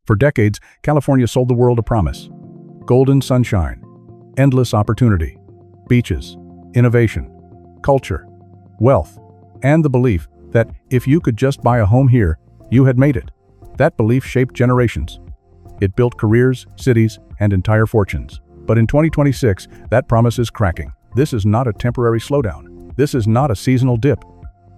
For decades, California sold the world a promise: golden sunshine, endless opportunity, beaches, innovation, culture, wealth, and the belief that if you could just buy a home here, you had made it. That belief shaped generations. It built careers, cities, and entire fortunes. But in 2026, that promise is cracking. This is not a temporary slowdown. This is not a seasonal dip.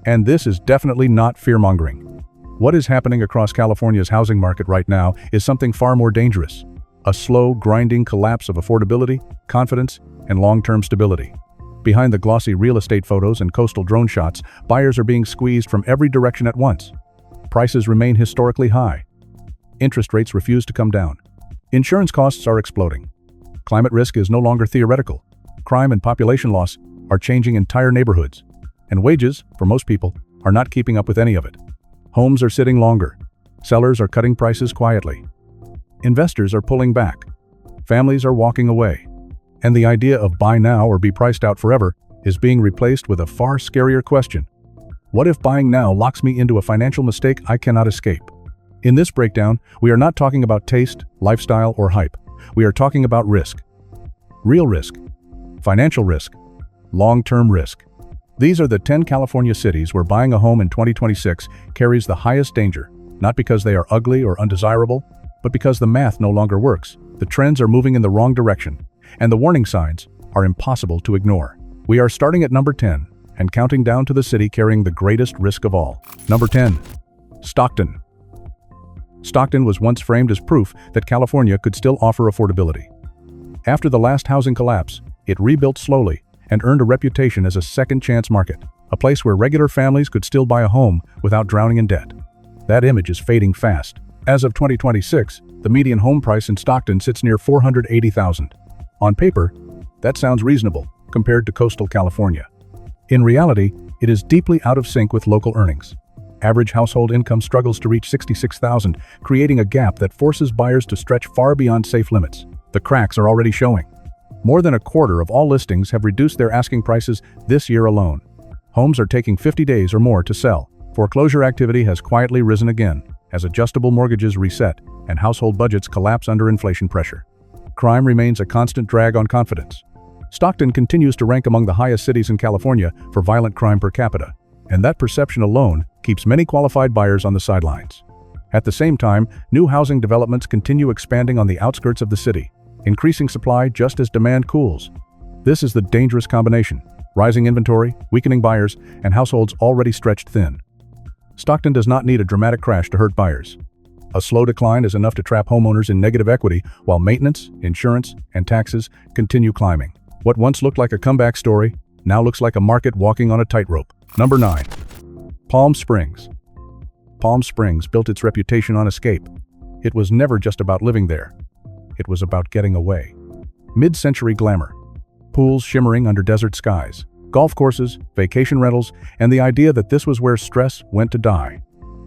And this is definitely not fear-mongering. What is happening across California's housing market right now is something far more dangerous: a slow, grinding collapse of affordability, confidence, and long-term stability. Behind the glossy real estate photos and coastal drone shots, buyers are being squeezed from every direction at once. Prices remain historically high. Interest rates refuse to come down. Insurance costs are exploding. Climate risk is no longer theoretical. Crime and population loss are changing entire neighborhoods. And wages, for most people, are not keeping up with any of it. Homes are sitting longer. Sellers are cutting prices quietly. Investors are pulling back. Families are walking away. And the idea of buy now or be priced out forever is being replaced with a far scarier question: what if buying now locks me into a financial mistake I cannot escape? In this breakdown, we are not talking about taste, lifestyle, or hype. We are talking about risk. Real risk, financial risk, long-term risk. These are the 10 California cities where buying a home in 2026 carries the highest danger, not because they are ugly or undesirable, but because the math no longer works. The trends are moving in the wrong direction, and the warning signs are impossible to ignore. We are starting at number 10 and counting down to the city carrying the greatest risk of all. Number 10. Stockton. Stockton was once framed as proof that California could still offer affordability. After the last housing collapse, it rebuilt slowly and earned a reputation as a second-chance market, a place where regular families could still buy a home without drowning in debt. That image is fading fast. As of 2026, the median home price in Stockton sits near $480,000. On paper, that sounds reasonable compared to coastal California. In reality, it is deeply out of sync with local earnings. Average household income struggles to reach $66,000, creating a gap that forces buyers to stretch far beyond safe limits. The cracks are already showing. More than a quarter of all listings have reduced their asking prices this year alone. Homes are taking 50 days or more to sell. Foreclosure activity has quietly risen again as adjustable mortgages reset and household budgets collapse under inflation pressure. Crime remains a constant drag on confidence. Stockton continues to rank among the highest cities in California for violent crime per capita, and that perception alone keeps many qualified buyers on the sidelines. At the same time, new housing developments continue expanding on the outskirts of the city, increasing supply just as demand cools. This is the dangerous combination: rising inventory, weakening buyers, and households already stretched thin. Stockton does not need a dramatic crash to hurt buyers. A slow decline is enough to trap homeowners in negative equity while maintenance, insurance, and taxes continue climbing. What once looked like a comeback story now looks like a market walking on a tightrope. Number 9. Palm Springs. Palm Springs built its reputation on escape. It was never just about living there. It was about getting away. Mid-century glamour. Pools shimmering under desert skies. Golf courses, vacation rentals, and the idea that this was where stress went to die.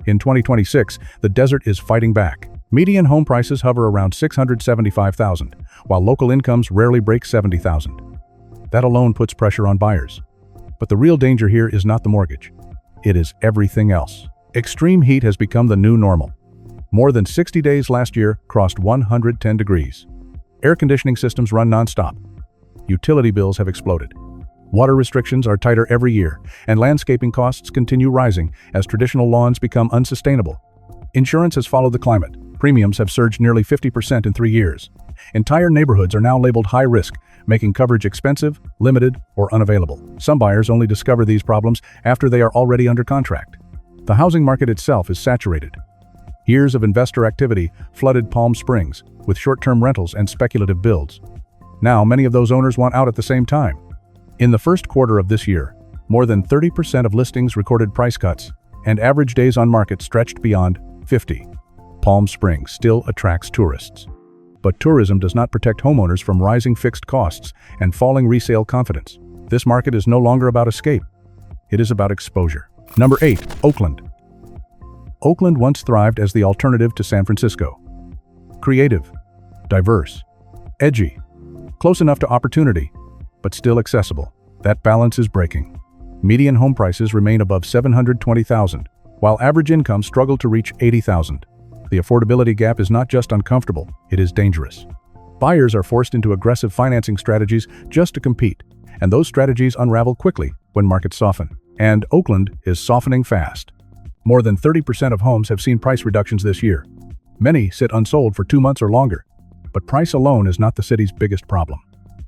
In 2026, the desert is fighting back. Median home prices hover around $675,000, while local incomes rarely break $70,000. That alone puts pressure on buyers. But the real danger here is not the mortgage. It is everything else. Extreme heat has become the new normal. More than 60 days last year crossed 110 degrees. Air conditioning systems run nonstop. Utility bills have exploded. Water restrictions are tighter every year, and landscaping costs continue rising as traditional lawns become unsustainable. Insurance has followed the climate. Premiums have surged nearly 50% in 3 years. Entire neighborhoods are now labeled high risk, making coverage expensive, limited, or unavailable. Some buyers only discover these problems after they are already under contract. The housing market itself is saturated. Years of investor activity flooded Palm Springs with short-term rentals and speculative builds. Now, many of those owners want out at the same time. In the first quarter of this year, more than 30% of listings recorded price cuts, and average days on market stretched beyond 50. Palm Springs still attracts tourists. But tourism does not protect homeowners from rising fixed costs and falling resale confidence. This market is no longer about escape. It is about exposure. Number 8. Oakland. Oakland once thrived as the alternative to San Francisco. Creative, diverse, edgy, close enough to opportunity, but still accessible. That balance is breaking. Median home prices remain above $720,000, while average incomes struggle to reach $80,000. The affordability gap is not just uncomfortable, it is dangerous. Buyers are forced into aggressive financing strategies just to compete, and those strategies unravel quickly when markets soften. And Oakland is softening fast. More than 30% of homes have seen price reductions this year. Many sit unsold for 2 months or longer. But price alone is not the city's biggest problem.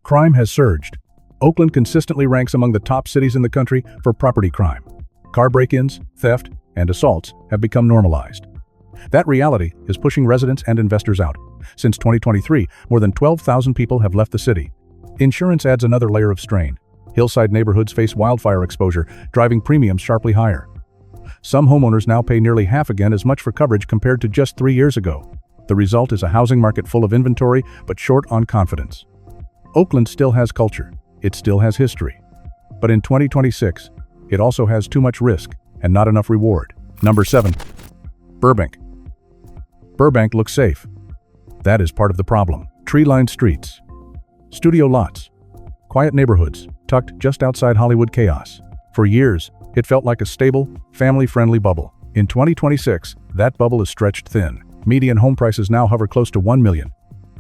Crime has surged. Oakland consistently ranks among the top cities in the country for property crime. Car break-ins, theft, and assaults have become normalized. That reality is pushing residents and investors out. Since 2023, more than 12,000 people have left the city. Insurance adds another layer of strain. Hillside neighborhoods face wildfire exposure, driving premiums sharply higher. Some homeowners now pay nearly half again as much for coverage compared to just 3 years ago. The result is a housing market full of inventory, but short on confidence. Oakland still has culture. It still has history. But in 2026, it also has too much risk and not enough reward. Number 7. Burbank. Burbank looks safe. That is part of the problem. Tree-lined streets, studio lots, quiet neighborhoods tucked just outside Hollywood chaos. For years, it felt like a stable, family-friendly bubble. In 2026, that bubble is stretched thin. Median home prices now hover close to $1 million.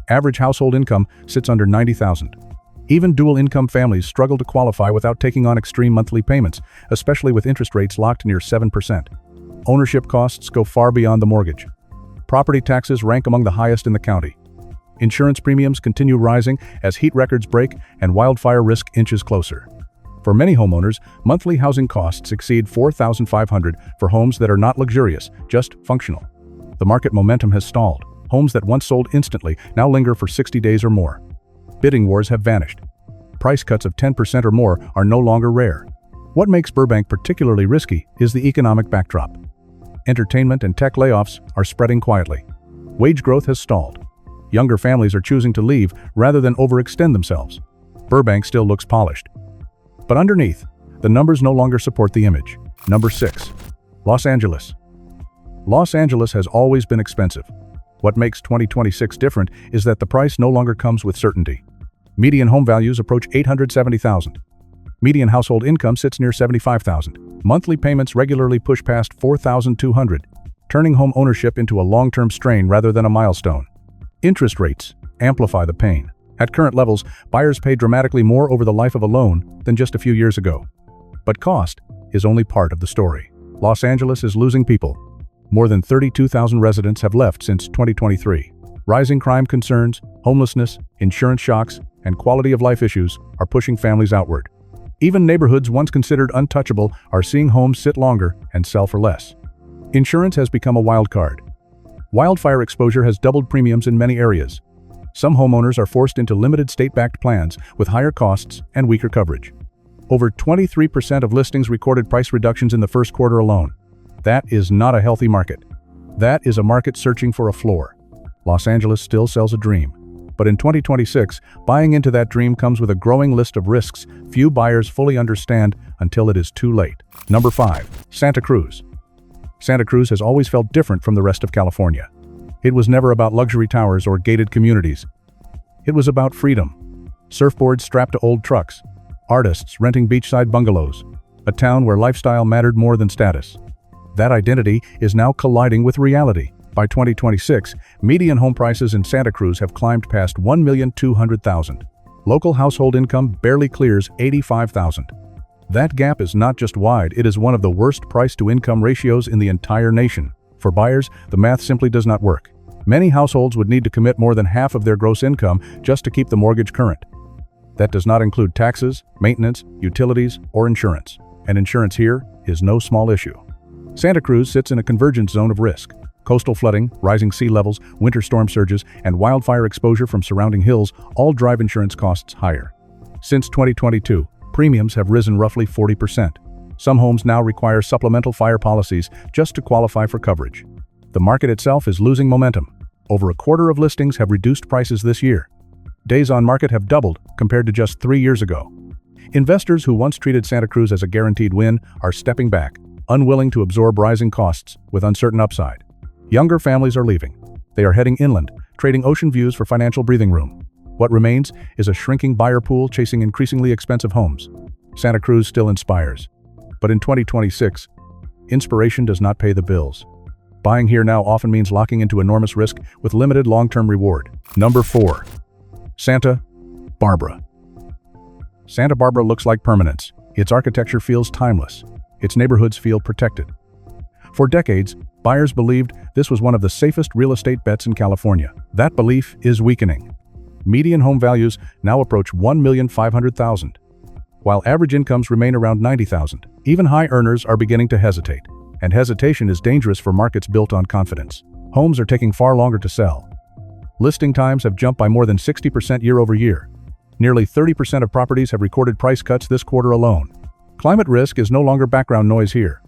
Average household income sits under $90,000. Even dual-income families struggle to qualify without taking on extreme monthly payments, especially with interest rates locked near 7%. Ownership costs go far beyond the mortgage. Property taxes rank among the highest in the county. Insurance premiums continue rising as heat records break and wildfire risk inches closer. For many homeowners, monthly housing costs exceed $4,500 for homes that are not luxurious, just functional. The market momentum has stalled. Homes that once sold instantly now linger for 60 days or more. Bidding wars have vanished. Price cuts of 10% or more are no longer rare. What makes Burbank particularly risky is the economic backdrop. Entertainment and tech layoffs are spreading quietly. Wage growth has stalled. Younger families are choosing to leave rather than overextend themselves. Burbank still looks polished. But underneath, the numbers no longer support the image. Number 6. Los Angeles. Los Angeles has always been expensive. What makes 2026 different is that the price no longer comes with certainty. Median home values approach $870,000. Median household income sits near $75,000. Monthly payments regularly push past $4,200, turning home ownership into a long-term strain rather than a milestone. Interest rates amplify the pain. At current levels, buyers pay dramatically more over the life of a loan than just a few years ago. But cost is only part of the story. Los Angeles is losing people. More than 32,000 residents have left since 2023. Rising crime concerns, homelessness, insurance shocks, and quality of life issues are pushing families outward. Even neighborhoods once considered untouchable are seeing homes sit longer and sell for less. Insurance has become a wild card. Wildfire exposure has doubled premiums in many areas. Some homeowners are forced into limited state-backed plans with higher costs and weaker coverage. Over 23% of listings recorded price reductions in the first quarter alone. That is not a healthy market. That is a market searching for a floor. Los Angeles still sells a dream. But in 2026, buying into that dream comes with a growing list of risks few buyers fully understand until it is too late. Number 5. Santa Cruz. Santa Cruz has always felt different from the rest of California. It was never about luxury towers or gated communities. It was about freedom. Surfboards strapped to old trucks. Artists renting beachside bungalows. A town where lifestyle mattered more than status. That identity is now colliding with reality. By 2026, median home prices in Santa Cruz have climbed past $1,200,000. Local household income barely clears $85,000. That gap is not just wide, it is one of the worst price-to-income ratios in the entire nation. For buyers, the math simply does not work. Many households would need to commit more than half of their gross income just to keep the mortgage current. That does not include taxes, maintenance, utilities, or insurance. And insurance here is no small issue. Santa Cruz sits in a convergence zone of risk. Coastal flooding, rising sea levels, winter storm surges, and wildfire exposure from surrounding hills all drive insurance costs higher. Since 2022, premiums have risen roughly 40%. Some homes now require supplemental fire policies just to qualify for coverage. The market itself is losing momentum. Over a quarter of listings have reduced prices this year. Days on market have doubled compared to just 3 years ago. Investors who once treated Santa Cruz as a guaranteed win are stepping back, unwilling to absorb rising costs with uncertain upside. Younger families are leaving. They are heading inland, trading ocean views for financial breathing room. What remains is a shrinking buyer pool chasing increasingly expensive homes. Santa Cruz still inspires. But in 2026, inspiration does not pay the bills. Buying here now often means locking into enormous risk with limited long-term reward. Number 4. Santa Barbara. Santa Barbara looks like permanence. Its architecture feels timeless. Its neighborhoods feel protected. For decades, buyers believed this was one of the safest real estate bets in California. That belief is weakening. Median home values now approach $1,500,000, while average incomes remain around $90,000. Even high earners are beginning to hesitate, and hesitation is dangerous for markets built on confidence. Homes are taking far longer to sell. Listing times have jumped by more than 60% year over year. Nearly 30% of properties have recorded price cuts this quarter alone. Climate risk is no longer background noise here.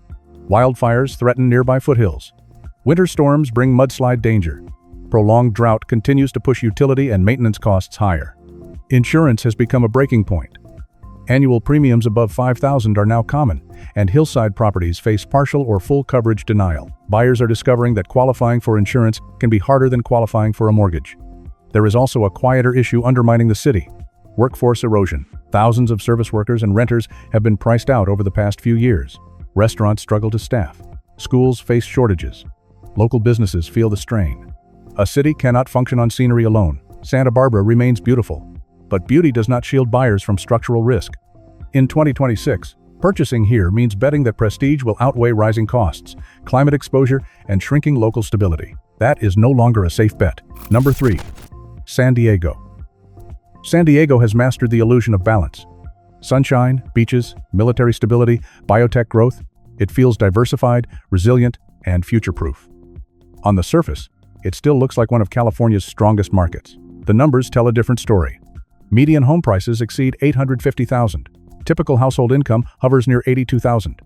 Wildfires threaten nearby foothills. Winter storms bring mudslide danger. Prolonged drought continues to push utility and maintenance costs higher. Insurance has become a breaking point. Annual premiums above $5,000 are now common, and hillside properties face partial or full coverage denial. Buyers are discovering that qualifying for insurance can be harder than qualifying for a mortgage. There is also a quieter issue undermining the city: workforce erosion. Thousands of service workers and renters have been priced out over the past few years. Restaurants struggle to staff. Schools face shortages. Local businesses feel the strain. A city cannot function on scenery alone. Santa Barbara remains beautiful, but beauty does not shield buyers from structural risk. In 2026, purchasing here means betting that prestige will outweigh rising costs, climate exposure, and shrinking local stability. That is no longer a safe bet. Number 3. San Diego. San Diego has mastered the illusion of balance. Sunshine, beaches, military stability, biotech growth. It feels diversified, resilient, and future-proof. On the surface, it still looks like one of California's strongest markets. The numbers tell a different story. Median home prices exceed $850,000. Typical household income hovers near $82,000.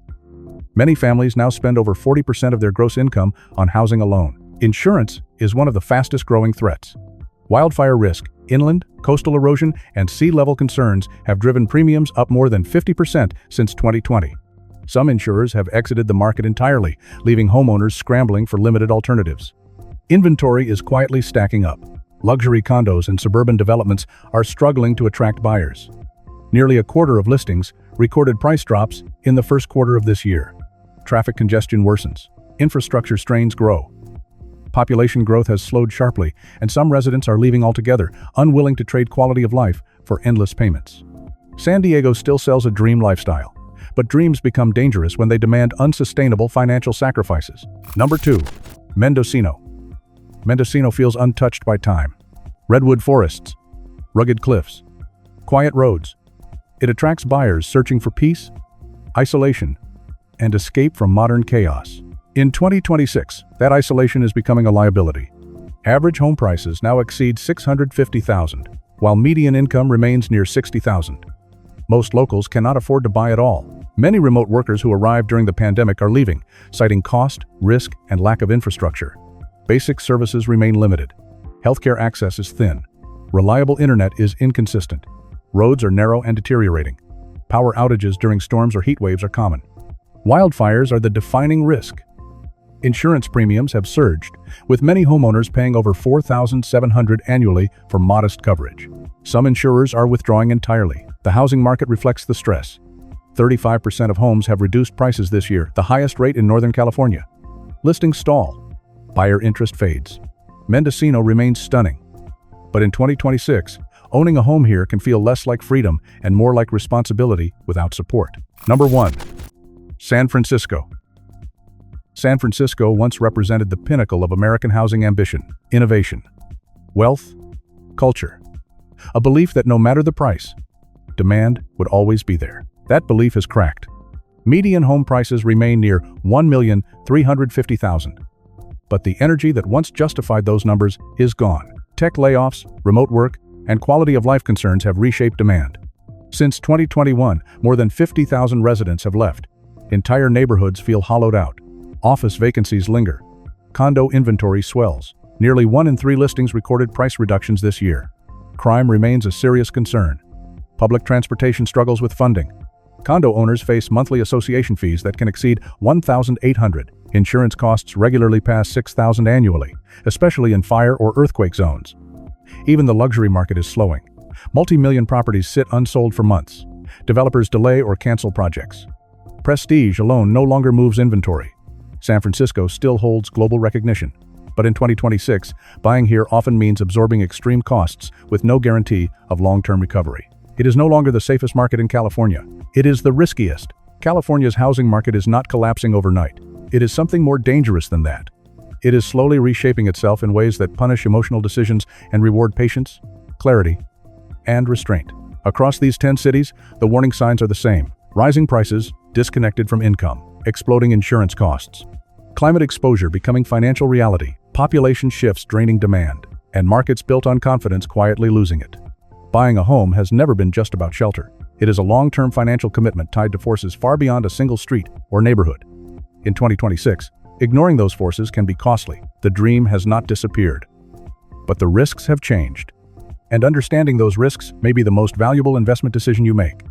Many families now spend over 40% of their gross income on housing alone. Insurance is one of the fastest-growing threats. Wildfire risk, inland, coastal erosion, and sea level concerns have driven premiums up more than 50% since 2020. Some insurers have exited the market entirely, leaving homeowners scrambling for limited alternatives. Inventory is quietly stacking up. Luxury condos and suburban developments are struggling to attract buyers. Nearly a quarter of listings recorded price drops in the first quarter of this year. Traffic congestion worsens. Infrastructure strains grow. Population growth has slowed sharply, and some residents are leaving altogether, unwilling to trade quality of life for endless payments. San Diego still sells a dream lifestyle, but dreams become dangerous when they demand unsustainable financial sacrifices. Number 2. Mendocino. Mendocino feels untouched by time. Redwood forests, rugged cliffs, quiet roads. It attracts buyers searching for peace, isolation, and escape from modern chaos. In 2026, that isolation is becoming a liability. Average home prices now exceed $650,000, while median income remains near $60,000. Most locals cannot afford to buy at all. Many remote workers who arrived during the pandemic are leaving, citing cost, risk, and lack of infrastructure. Basic services remain limited. Healthcare access is thin. Reliable internet is inconsistent. Roads are narrow and deteriorating. Power outages during storms or heat waves are common. Wildfires are the defining risk. Insurance premiums have surged, with many homeowners paying over $4,700 annually for modest coverage. Some insurers are withdrawing entirely. The housing market reflects the stress. 35% of homes have reduced prices this year, the highest rate in Northern California. Listings stall. Buyer interest fades. Mendocino remains stunning. But in 2026, owning a home here can feel less like freedom and more like responsibility without support. Number 1. San Francisco. San Francisco once represented the pinnacle of American housing ambition, innovation, wealth, culture. A belief that no matter the price, demand would always be there. That belief has cracked. Median home prices remain near $1,350,000. But the energy that once justified those numbers is gone. Tech layoffs, remote work, and quality of life concerns have reshaped demand. Since 2021, more than 50,000 residents have left. Entire neighborhoods feel hollowed out. Office vacancies linger. Condo inventory swells. Nearly 1 in 3 listings recorded price reductions this year. Crime remains a serious concern. Public transportation struggles with funding. Condo owners face monthly association fees that can exceed $1,800. Insurance costs regularly pass $6,000 annually, especially in fire or earthquake zones. Even the luxury market is slowing. Multi-million properties sit unsold for months. Developers delay or cancel projects. Prestige alone no longer moves inventory. San Francisco still holds global recognition. But in 2026, buying here often means absorbing extreme costs with no guarantee of long-term recovery. It is no longer the safest market in California. It is the riskiest. California's housing market is not collapsing overnight. It is something more dangerous than that. It is slowly reshaping itself in ways that punish emotional decisions and reward patience, clarity, and restraint. Across these 10 cities, the warning signs are the same. Rising prices, disconnected from income, exploding insurance costs, climate exposure becoming financial reality, population shifts draining demand, and markets built on confidence quietly losing it. Buying a home has never been just about shelter. It is a long-term financial commitment tied to forces far beyond a single street or neighborhood. In 2026, ignoring those forces can be costly. The dream has not disappeared, but the risks have changed. And understanding those risks may be the most valuable investment decision you make.